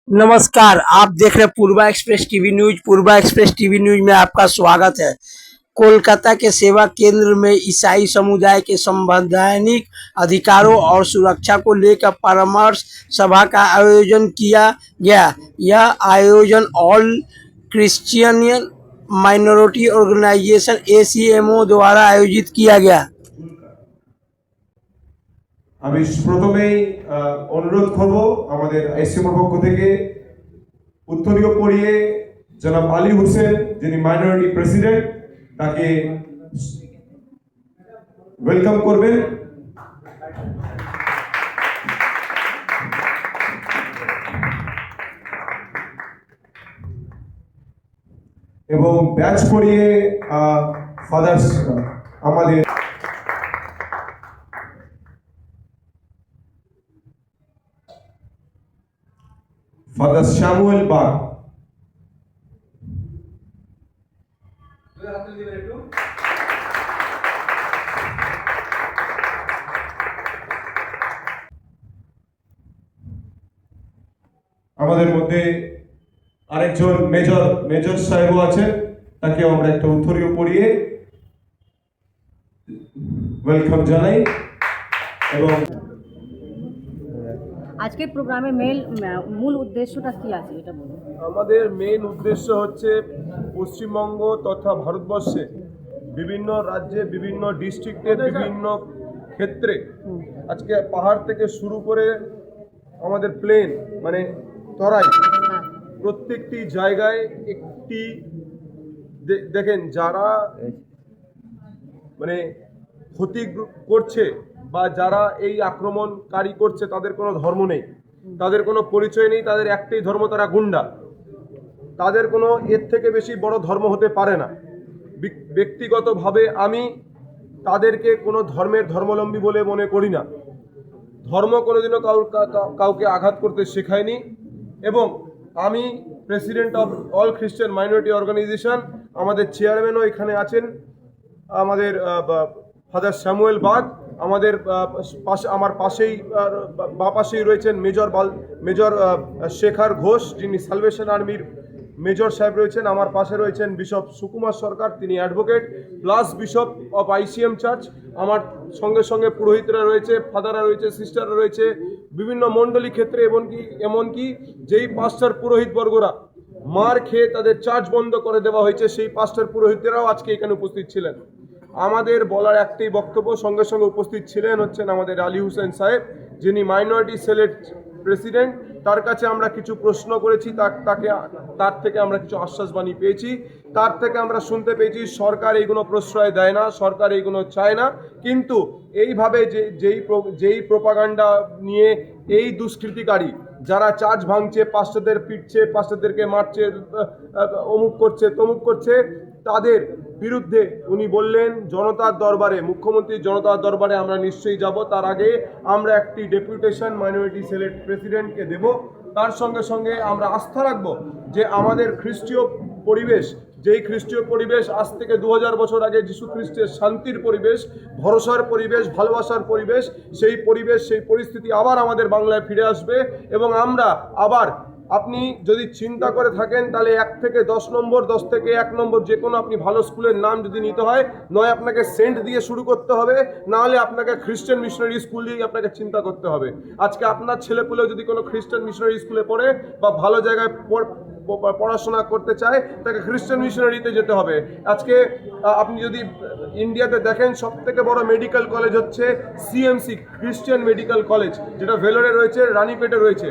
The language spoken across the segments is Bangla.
नमस्कार। आप देख रहे हैं पूर्वा एक्सप्रेस टीवी न्यूज। पूर्वा एक्सप्रेस टीवी न्यूज में आपका स्वागत है। कोलकाता के सेवा केंद्र में ईसाई समुदाय के संवैधानिक अधिकारों और सुरक्षा को लेकर परामर्श सभा का आयोजन किया गया। यह आयोजन All Christian Minority Organisation ACMO द्वारा आयोजित किया गया। আমি প্রথমেই অনুরোধ করব আমাদের আইসিএমওর পক্ষ থেকে উত্তরীয় পড়িয়ে জনাব আলী হোসেন, যিনি মাইনরিটি প্রেসিডেন্ট, তাকে ওয়েলকাম করবেন। এবং ব্যাচ পড়িয়ে ফাদার আমাদের Father Samuel Bach. আমাদের মধ্যে আরেকজন মেজর সাহেবও আছেন, তাকে আমরা একটা উত্তরীয় পড়িয়ে ওয়েলকাম জানাই। এবং আজকের প্রোগ্রামে মূল উদ্দেশ্যটা কি আছে এটা বলুন। আমাদের মেইন উদ্দেশ্য হচ্ছে পশ্চিমবঙ্গ তথা ভারতবর্ষে বিভিন্ন রাজ্যে বিভিন্ন ডিস্ট্রিক্টে বিভিন্ন ক্ষেত্রে আজকে পাহাড় থেকে শুরু করে আমাদের প্লেন মানে তরাই প্রত্যেকটি জায়গায় একটি দেখেন যারা মানে ক্ষতি করছে বা যারা এই আক্রমণকারী করছে তাদের কোনো ধর্ম নেই, তাদের কোনো পরিচয় নেই, তাদের একটাই ধর্ম, তারা গুন্ডা। তাদের কোনো এর থেকে বেশি বড় ধর্ম হতে পারে না। ব্যক্তিগতভাবে আমি তাদেরকে কোনো ধর্মের ধর্মাবলম্বী বলে মনে করি না। ধর্ম কোনোদিনও কাউকে আঘাত করতে শেখায়নি। এবং আমি প্রেসিডেন্ট অফ অল খ্রিস্টান মাইনরিটি অর্গানাইজেশন, আমাদের চেয়ারম্যানও এখানে আছেন, আমাদের ফাদার স্যামুয়েল বাগ, আমাদের আমার পাশেই বাঁ পাশেই রয়েছেন মেজর শেখর ঘোষ, যিনি সালভেশন আর্মির মেজর সাহেব রয়েছেন। আমার পাশে রয়েছেন বিশপ সুকুমার সরকার, তিনি advocate plus bishop of ICM church. আমার সঙ্গে সঙ্গে পুরোহিতরা রয়েছে, ফাদাররা রয়েছে, সিস্টাররা রয়েছে, বিভিন্ন মণ্ডলী ক্ষেত্রে এমনকি যেই পাস্টার পুরোহিতবর্গরা মার খেয়ে তাদের চার্চ বন্ধ করে দেওয়া হয়েছে, সেই পাস্টার পুরোহিতরাও আজকে এখানে উপস্থিত ছিলেন। আমাদের বলার একটাই বক্তব্য, সঙ্গে সঙ্গে উপস্থিত হচ্ছেন আমাদের আলী হোসেন সাহেব, যিনি মাইনরিটি সেলের প্রেসিডেন্ট। তার কাছে আমরা কিছু প্রশ্ন করেছি, তার থেকে আমরা কিছু আশ্বাসবাণী পেয়েছি। তার থেকে আমরা শুনতে পেয়েছি সরকার এইগুলো প্রশ্রয় দেয় না, সরকার এইগুলো চায় না। কিন্তু এইভাবে যেই প্রোপাগান্ডা নিয়ে এই দুষ্কৃতিকারী যারা চার্চ ভাঙছে, পাস্টারদের পিটছে, পাস্টারদেরকে মারছে, অমুক করছে তমুক করছে, তাদের বিরুদ্ধে উনি বললেন জনতার দরবারে, মুখ্যমন্ত্রীর জনতার দরবারে আমরা নিশ্চয়ই যাব। তার আগে আমরা একটি ডেপুটেশন মাইনরিটি সেলের প্রেসিডেন্টকে দেব। তার সঙ্গে সঙ্গে আমরা আস্থা রাখব যে আমাদের খ্রিস্টীয় পরিবেশ, যেই খ্রিস্টীয় পরিবেশ আজ থেকে 2000 বছর আগে যীশু খ্রিস্টের শান্তির পরিবেশ, ভরসার পরিবেশ, ভালোবাসার পরিবেশ, সেই পরিবেশ, সেই পরিস্থিতি আবার আমাদের বাংলায় ফিরে আসবে। এবং আমরা আবার, আপনি যদি চিন্তা করে থাকেন তাহলে 1 থেকে 10 নম্বর, 10 থেকে 1 নম্বর যে কোনো আপনি ভালো স্কুলের নাম যদি নিতে হয়, নয় আপনাকে সেন্ট দিয়ে শুরু করতে হবে, না হলে আপনাকে খ্রিস্টান মিশনারি স্কুল দিয়েই আপনাকে চিন্তা করতে হবে। আজকে আপনার ছেলেপুলেও যদি কোনো খ্রিস্টান মিশনারি স্কুলে পড়ে বা ভালো জায়গায় পড়াশোনা করতে চায়, তাকে খ্রিস্টান মিশনারিতে যেতে হবে। আজকে আপনি যদি ইন্ডিয়াতে দেখেন, সব থেকে বড় মেডিকেল কলেজ হচ্ছে CMC খ্রিস্টান মেডিকেল কলেজ, যেটা ভেলোরে রয়েছে, রানীপেটে রয়েছে।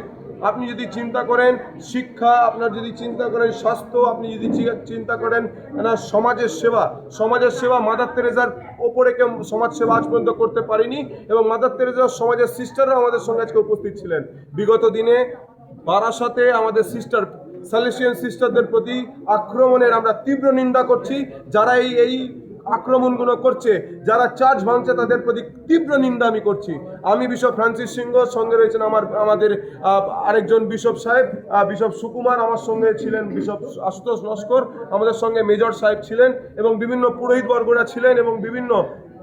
আপনি যদি চিন্তা করেন শিক্ষা, আপনার যদি চিন্তা করেন স্বাস্থ্য, আপনি যদি চিন্তা করেন সমাজের সেবা, মাদার তেরেজার ওপরে কেউ সমাজ সেবা আজ পর্যন্ত করতে পারেনি। এবং মাদার তেরেজার সমাজের সিস্টাররা আমাদের সঙ্গে আজকে উপস্থিত ছিলেন। বিগত দিনে বারাসাতে আমাদের সিস্টার স্যালেসিয়ান সিস্টারদের প্রতি আক্রমণের আমরা তীব্র নিন্দা করছি। যারা এই আক্রমণগুলো করছে, যারা চার্চ ভাঙছে, তাদের প্রতি তীব্র নিন্দা আমি করছি। আমি বিশপ ফ্রান্সিস সিংহ, সঙ্গে রয়েছেন আমাদের আরেকজন বিশপ সাহেব, বিশপ সুকুমার, আমার সঙ্গে ছিলেন বিশপ আশুতোষ লস্কর, আমাদের সঙ্গে মেজর সাহেব ছিলেন, এবং বিভিন্ন পুরোহিতবর্গরা ছিলেন, এবং বিভিন্ন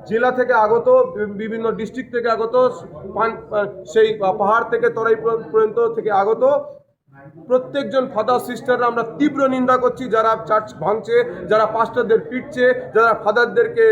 জেলা থেকে আগত, বিভিন্ন ডিস্ট্রিক্ট থেকে আগত, সেই পাহাড় থেকে তরাই পর্যন্ত থেকে আগত প্রত্যেকজন ফাদার সিস্টাররা আমরা তীব্র নিন্দা করছি, যারা চার্চ ভাঙছে, যারা পাস্টারদের পিটছে, যারা ফাদারদেরকে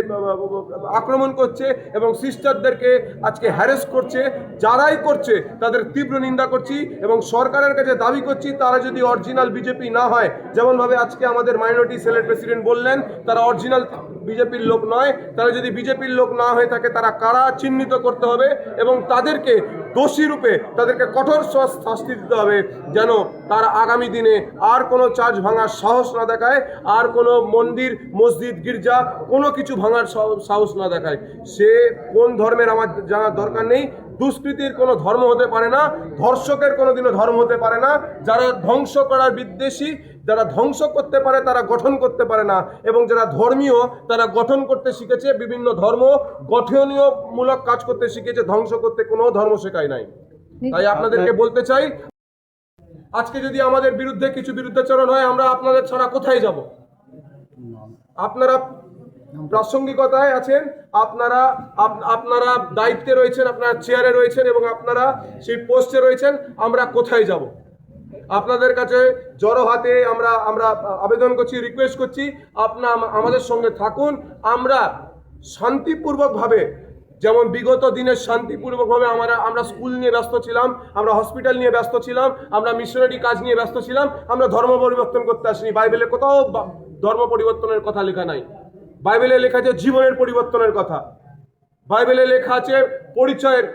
আক্রমণ করছে এবং সিস্টারদেরকে আজকে হ্যারেস করছে, যারাই করছে তাদের তীব্র নিন্দা করছি এবং সরকারের কাছে দাবি করছি তারা যদি অরিজিনাল বিজেপি না হয়, যেমনভাবে আজকে আমাদের মাইনরিটি সেলের প্রেসিডেন্ট বললেন তারা অরিজিনাল বিজেপির লোক নয়, তারা যদি বিজেপির লোক না হয়ে থাকে তারা কারা চিহ্নিত করতে হবে এবং তাদেরকে দোষী রূপে তাদেরকে কঠোর শাস্তি দিতে হবে, যেন তারা আগামী দিনে আর কোনো চার্চ ভাঙার সাহস না দেখায়, আর কোনো মন্দির মসজিদ গির্জা কোনো কিছু ভাঙার সাহস না দেখায়। সে কোন ধর্মের আমার জানার দরকার নেই, দুষ্কৃতির কোনো ধর্ম হতে পারে না, ধর্ষকের কোনোদিনও ধর্ম হতে পারে না, যারা ধ্বংস করার বিদ্বেষী, যারা ধ্বংস করতে পারে তারা গঠন করতে পারে না, এবং যারা ধর্মীয় তারা গঠন করতে শিখেছে, বিভিন্ন ধর্ম গঠনীয়মূলক কাজ করতে শিখেছে, ধ্বংস করতে কোনো ধর্ম শেখায় নাই। তাই আপনাদেরকে বলতে চাই, আজকে যদি আমাদের বিরুদ্ধে কিছু বিরুদ্ধাচরণ হয় আমরা আপনাদের ছাড়া কোথায় যাব? আপনারা প্রাসঙ্গিকতায় আছেন, আপনারা দায়িত্বে রয়েছেন, আপনারা চেয়ারে রয়েছেন এবং আপনারা সেই পোস্টে রয়েছেন, আমরা কোথায় যাব? আপনাদের কাছে জড়ো হাতে আমরা আবেদন করছি, রিকোয়েস্ট করছি, আপনারা আমাদের সঙ্গে থাকুন। আমরা শান্তিপূর্বকভাবে, যেমন বিগত দিনের শান্তিপূর্বকভাবে আমরা স্কুল নিয়ে ব্যস্ত ছিলাম, আমরা হসপিটাল নিয়ে ব্যস্ত ছিলাম, আমরা মিশনারি কাজ নিয়ে ব্যস্ত ছিলাম, আমরা ধর্ম পরিবর্তন করতে আসিনি। বাইবেলে কোথাও ধর্ম পরিবর্তনের কথা লেখা নাই। বাইবেলে লেখা আছে জীবনের পরিবর্তনের কথা, বাইবেলে লেখা আছে পরিচয়ের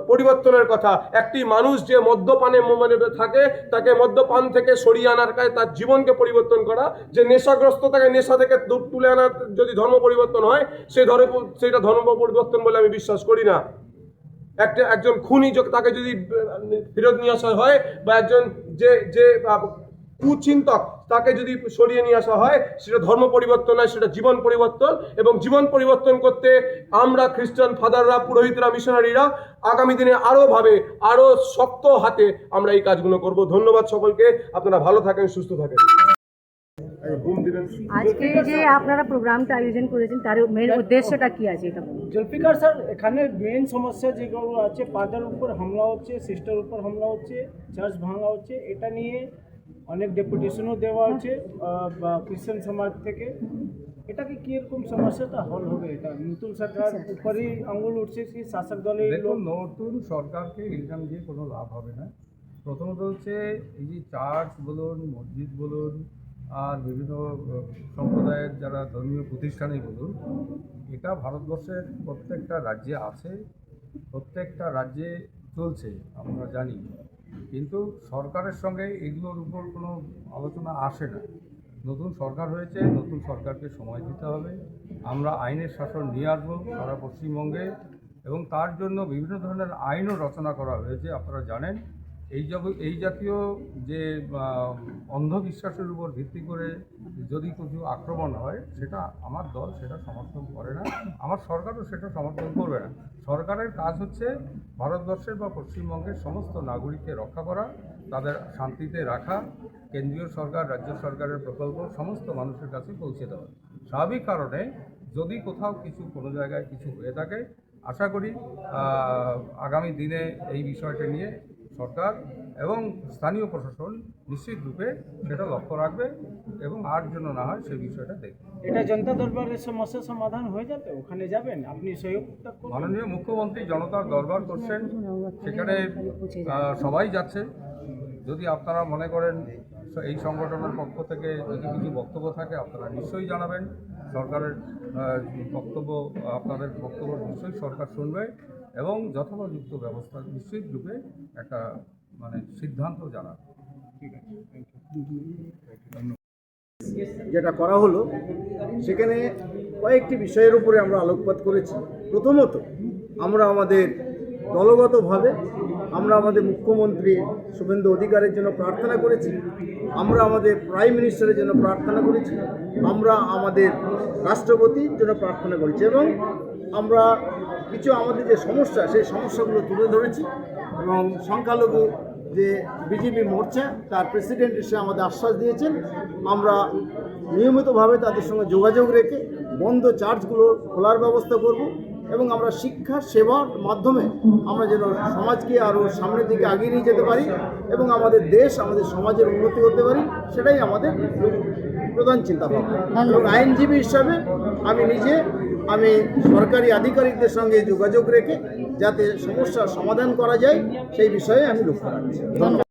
পরিবর্তনের কথা। একটি মানুষ যে মদ্যপানে থাকে তাকে মদ্যপান থেকে সরিয়ে আনার কাজে তার জীবনকে পরিবর্তন করা, যে নেশাগ্রস্ত তাকে নেশা থেকে তুলে আনার যদি ধর্ম পরিবর্তন হয় সেটা ধর্ম পরিবর্তন বলে আমি বিশ্বাস করি না। একজন খুনি তাকে যদি ফেরত নিয়ে আসা হয়, বা একজন যে কুচিন্তক তাকে যদি সরিয়ে নিয়ে আসা হয়, সেটা ধর্ম পরিবর্তন নয়, সেটা জীবন পরিবর্তন। এবং জীবন পরিবর্তন করতে আমরা খ্রিস্টান ফাদাররা, পুরোহিতরা, মিশনারিরা আগামী দিনে আরো শক্ত হাতে আমরা এই কাজগুলো করব। ধন্যবাদ সকলকে, আপনারা ভালো থাকেন, সুস্থ থাকেন। আজকে যে আপনারা প্রোগ্রামটা আয়োজন করেছেন তার মেন উদ্দেশ্যটা কি আছে এটা বলুন। জুলফিকার স্যার, এখানে মেন সমস্যা যেগুলো আছে, ফাদার উপর হামলা হচ্ছে, সিস্টার উপর হামলা হচ্ছে, চার্চ ভাঙা হচ্ছে, এটা নিয়ে অনেক ডেপুটেশনও দেওয়া হচ্ছে খ্রিস্টান সমাজ থেকে। এটাকে কীরকম সমস্যাটা হল হবে? এটা নতুন সরকার উপরেই আঙুল উঠছে কি শাসক দলের? নতুন সরকারকে ইলজাম দিয়ে কোনো লাভ হবে না। প্রথমত হচ্ছে এই যে চার্চ বলুন, মসজিদ বলুন, আর বিভিন্ন সম্প্রদায়ের যারা ধর্মীয় প্রতিষ্ঠানই বলুন, এটা ভারতবর্ষের প্রত্যেকটা রাজ্যে আছে, প্রত্যেকটা রাজ্যে চলছে, আমরা জানি। কিন্তু সরকারের সঙ্গে এগুলোর উপর কোনো আলোচনা আসে না। নতুন সরকার হয়েছে, নতুন সরকারকে সময় দিতে হবে। আমরা আইনের শাসন নিয়ে আসবো সারা পশ্চিমবঙ্গে, এবং তার জন্য বিভিন্ন ধরনের আইনও রচনা করা হয়েছে। আপনারা জানেন, এই জাতীয় যে অন্ধবিশ্বাসের উপর ভিত্তি করে যদি কিছু আক্রমণ হয়, সেটা আমার দল সেটা সমর্থন করে না, আমার সরকারও সেটা সমর্থন করবে না। সরকারের কাজ হচ্ছে ভারতবর্ষের বা পশ্চিমবঙ্গের সমস্ত নাগরিককে রক্ষা করা, তাদের শান্তিতে রাখা, কেন্দ্রীয় সরকার, রাজ্য সরকারের প্রকল্প সমস্ত মানুষের কাছে পৌঁছে দেওয়া। স্বাভাবিক কারণে যদি কোথাও কোনো জায়গায় কিছু হয়ে থাকে, আশা করি আগামী দিনে এই বিষয়টা নিয়ে সরকার এবং স্থানীয় প্রশাসন নিশ্চিত রূপে সেটা লক্ষ্য রাখবে এবং আর জন্য না হয় সেই বিষয়টা দেখবে। এটা জনতা দরবারের সমস্যা সমাধান হয়ে যাবে? ওখানে যাবেন আপনি? সহযোগিতা মাননীয় মুখ্যমন্ত্রী জনতার দরবার করছেন, সেখানে সবাই যাচ্ছে। যদি আপনারা মনে করেন এই সংগঠনের পক্ষ থেকে যদি কিছু বক্তব্য থাকে, আপনারা নিশ্চয়ই জানাবেন। সরকারের বক্তব্য, আপনাদের বক্তব্য নিশ্চয়ই সরকার শুনবে এবং যথোপযুক্ত ব্যবস্থা নিশ্চিত রূপে একটা সিদ্ধান্ত জানাবে। ঠিক আছে, যেটা করা হলো সেখানে কয়েকটি বিষয়ের উপরে আমরা আলোকপাত করেছি। প্রথমত, আমরা আমাদের দলগতভাবে আমরা আমাদের মুখ্যমন্ত্রী শুভেন্দু অধিকারের জন্য প্রার্থনা করেছি, আমরা আমাদের প্রাইম মিনিস্টারের জন্য প্রার্থনা করেছি, আমরা আমাদের রাষ্ট্রপতির জন্য প্রার্থনা করেছি, এবং আমরা কিছু আমাদের যে সমস্যা সেই সমস্যাগুলো তুলে ধরেছি। এবং সংখ্যালঘু যে বিজেপি মোর্চা, তার প্রেসিডেন্ট এসে আমাদের আশ্বাস দিয়েছেন, আমরা নিয়মিতভাবে তাদের সঙ্গে যোগাযোগ রেখে বন্ধ চার্চগুলো খোলার ব্যবস্থা করব এবং আমরা শিক্ষা সেবার মাধ্যমে আমরা যেন সমাজকে আরও সামনের দিকে এগিয়ে নিয়ে যেতে পারি এবং আমাদের দেশ আমাদের সমাজের উন্নতি হতে পারি, সেটাই আমাদের প্রধান চিন্তাভাবনা। এবং আইনজীবী হিসাবে আমি সরকারি আধিকারিকদের সঙ্গে যোগাযোগ রেখে যাতে সমস্যার সমাধান করা যায় সেই বিষয়ে আমি লক্ষ্য রাখছি। ধন্যবাদ।